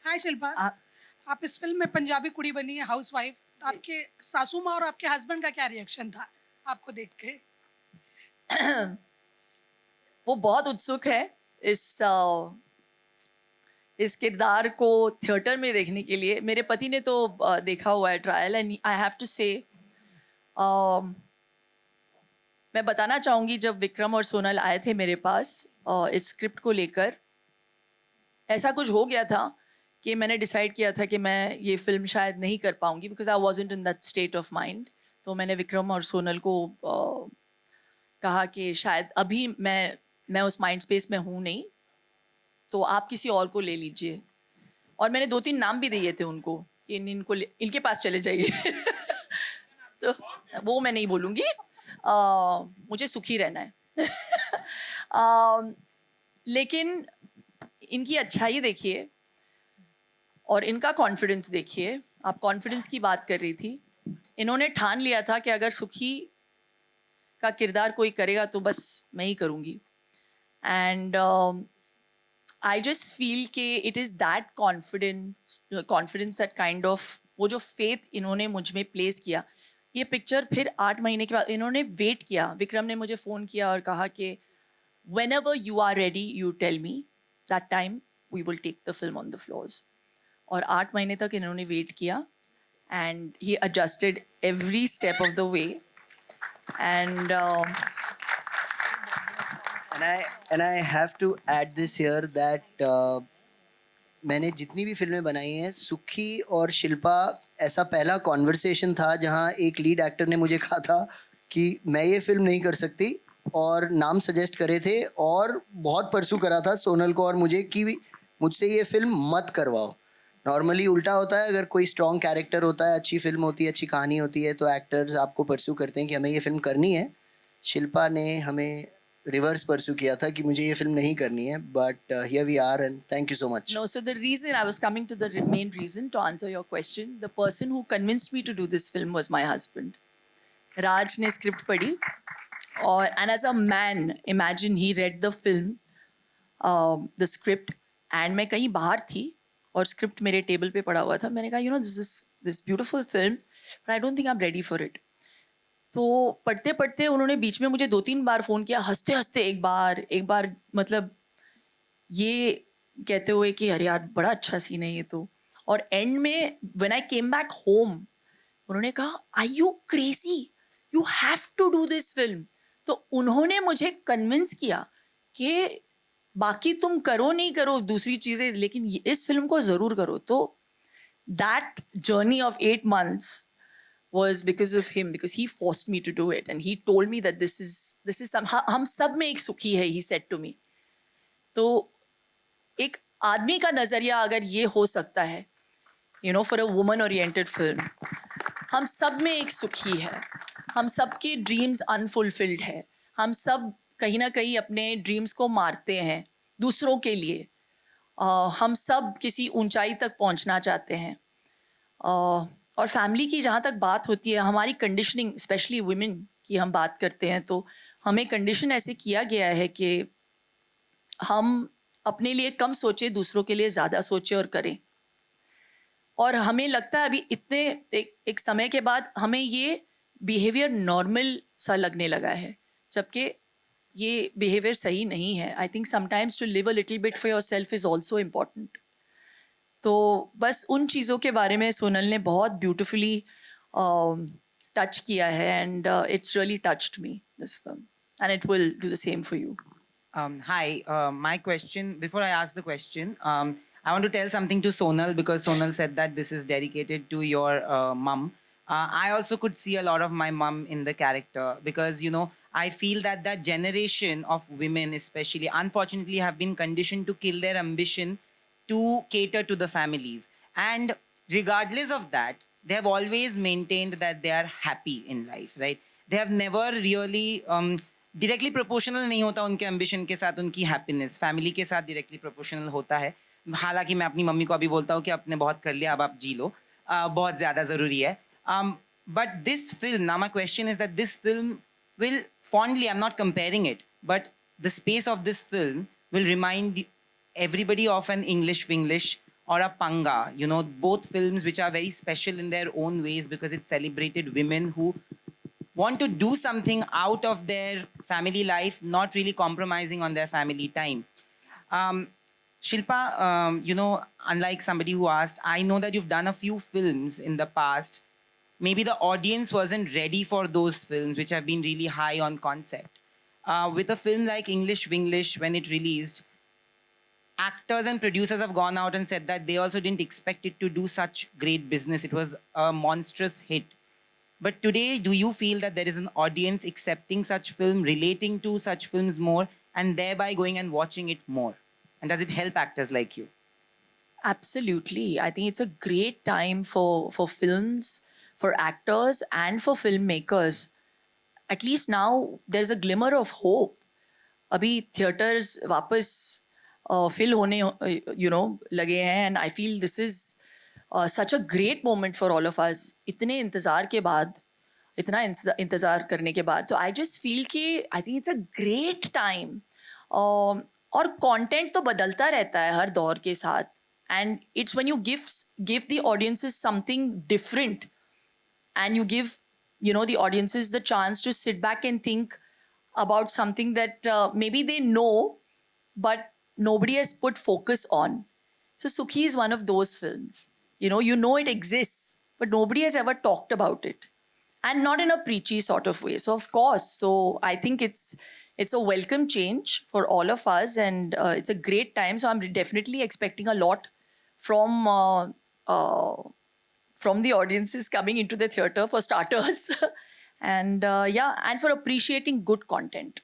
हाय शिल्पा, आ, आप इस फिल्म में पंजाबी कुड़ी बनी है, हाउस वाइफ। आपके सासू माँ और आपके हस्बैंड का क्या रिएक्शन था आपको देख के? वो बहुत उत्सुक है इस किरदार को थिएटर में देखने के लिए। मेरे पति ने तो देखा हुआ है trial, and I have to say मैं बताना चाहूँगी, जब विक्रम और सोनल आए थे मेरे पास इस स्क्रिप्ट को लेकर, ऐसा कुछ हो गया था कि मैंने डिसाइड किया था कि मैं ये फिल्म शायद नहीं कर पाऊँगी, because I wasn't in that state of mind. तो मैंने विक्रम और सोनल को कहा कि शायद अभी मैं उस माइंड स्पेस में हूँ नहीं, तो आप किसी और को ले लीजिए। और मैंने 2-3 नाम भी दिए थे उनको कि इनके पास चले जाइए। तो वो मैं नहीं बोलूँगी, मुझे सुखी रहना है। लेकिन इनकी अच्छाई देखिए और इनका कॉन्फिडेंस देखिए। आप कॉन्फिडेंस की बात कर रही थी। इन्होंने ठान लिया था कि अगर सुखी का किरदार कोई करेगा तो बस मैं ही करूँगी। एंड आई जस्ट फील कि it is that confidence, that kind of, वो जो फेथ इन्होंने मुझ में प्लेस किया। ये पिक्चर फिर 8 महीने के बाद इन्होंने वेट किया। विक्रम ने मुझे फ़ोन किया और कहा कि whenever you are ready, you tell me. That time we will take the film on the floors. और 8 महीने तक इन्होंने वेट किया, and he adjusted every step of the way. And and I have to add this here that मैंने जितनी भी फिल्में बनाई हैं, सुखी और शिल्पा ऐसा पहला कॉन्वर्सेशन था जहां एक लीड एक्टर ने मुझे कहा था कि मैं ये फिल्म नहीं कर सकती, और नाम सजेस्ट करे थे और बहुत परसू करा था सोनल को और मुझे कि मुझसे ये फिल्म मत करवाओ। नॉर्मली उल्टा होता है, अगर कोई स्ट्रॉन्ग कैरेक्टर होता है, अच्छी फिल्म होती है, अच्छी कहानी होती है, तो एक्टर्स आपको परसू करते हैं कि हमें ये फिल्म करनी है। शिल्पा ने हमें रिवर्स परसू किया था कि मुझे ये फिल्म नहीं करनी है, but here we are and thank you so much. no, so the reason I was coming to the main reason to answer your question, the person who convinced me to do this film was my husband. Raj ने script पढ़ी और and as a man, imagine he read the film, the script, and मैं कहीं बाहर थी और script मेरे table पे पड़ा हुआ था। मैंने कहा, you know, this beautiful film, but I don't think I'm ready for it. तो पढ़ते पढ़ते उन्होंने बीच में मुझे 2-3 बार फ़ोन किया, हंसते हंसते एक बार मतलब ये कहते हुए कि अरे यार बड़ा अच्छा सीन है ये तो। और एंड में when I came back home, उन्होंने कहा, are you crazy, you have to do this film. तो उन्होंने मुझे कन्विंस किया कि बाकी तुम करो नहीं करो दूसरी चीज़ें, लेकिन इस फिल्म को ज़रूर करो। तो that journey of 8 months was because of him, because he forced me to do it and he told me that this is some, हम सब में एक सुखी है, he said to me. तो एक आदमी का नज़रिया अगर ये हो सकता है, you know, for a woman oriented film, हम सब में एक सुखी है, हम सब के ड्रीम्स अनफुलफिल्ड है, हम सब कहीं ना कहीं अपने ड्रीम्स को मारते हैं दूसरों के लिए, हम सब किसी ऊंचाई तक पहुंचना चाहते हैं। और फैमिली की जहाँ तक बात होती है, हमारी कंडीशनिंग, स्पेशली वुमेन की हम बात करते हैं, तो हमें कंडीशन ऐसे किया गया है कि हम अपने लिए कम सोचें, दूसरों के लिए ज़्यादा सोचें और करें। और हमें लगता है अभी इतने एक समय के बाद हमें ये बिहेवियर नॉर्मल सा लगने लगा है, जबकि ये बिहेवियर सही नहीं है। I think sometimes to live a little bit for yourself is also important. तो बस उन चीज़ों के बारे में सोनल ने बहुत ब्यूटिफुली टच किया है, and it's really touched me, this film, and it will do the same for you. Hi, my question, before I ask the question, I want to tell something to Sonal, because Sonal said that this is dedicated to your mum. I also could see a lot of my mum in the character, because, you know, I feel that that generation of women especially, unfortunately, have been conditioned to kill their ambition to cater to the families. And regardless of that, they have always maintained that they are happy in life, right? They have never really... directly proportional नहीं होता उनके ambition के साथ उनकी happiness, family के साथ directly proportional होता है। हालांकि मैं अपनी मम्मी को अभी बोलता हूँ कि आपने बहुत कर लिया, अब आप जी लो, बहुत ज़्यादा ज़रूरी है। But this film, now my question is that this film will fondly, I'm not comparing it, but the space of this film will remind everybody of an English or a Panga, you know, both films which are very special in their own ways because it celebrated women who want to do something out of their family life, not really compromising on their family time. Shilpa, you know, unlike somebody who asked, I know that you've done a few films in the past. Maybe the audience wasn't ready for those films, which have been really high on concept. With a film like English Winglish, when it released, actors and producers have gone out and said that they also didn't expect it to do such great business. It was a monstrous hit. But today, do you feel that there is an audience accepting such film, relating to such films more, and thereby going and watching it more? And does it help actors like you? Absolutely. I think it's a great time for films, for actors, and for filmmakers. At least now there's a glimmer of hope. अभी theaters वापस fill होने लगे हैं, and I feel this is such a great moment for all of us. इतने इंतज़ार के बाद, इतना इंतज़ार करने के बाद, तो I just feel कि I think it's a great time. और कंटेंट तो बदलता रहता है हर दौर के साथ, and it's when you give the audiences something different, and you give the audiences the chance to sit back and think about something that maybe they know but nobody has put focus on. So Sukhi is one of those films. You know it exists, but nobody has ever talked about it, and not in a preachy sort of way. So of course, so I think it's a welcome change for all of us, and it's a great time. So I'm definitely expecting a lot from the audiences coming into the theatre, for starters, and and for appreciating good content.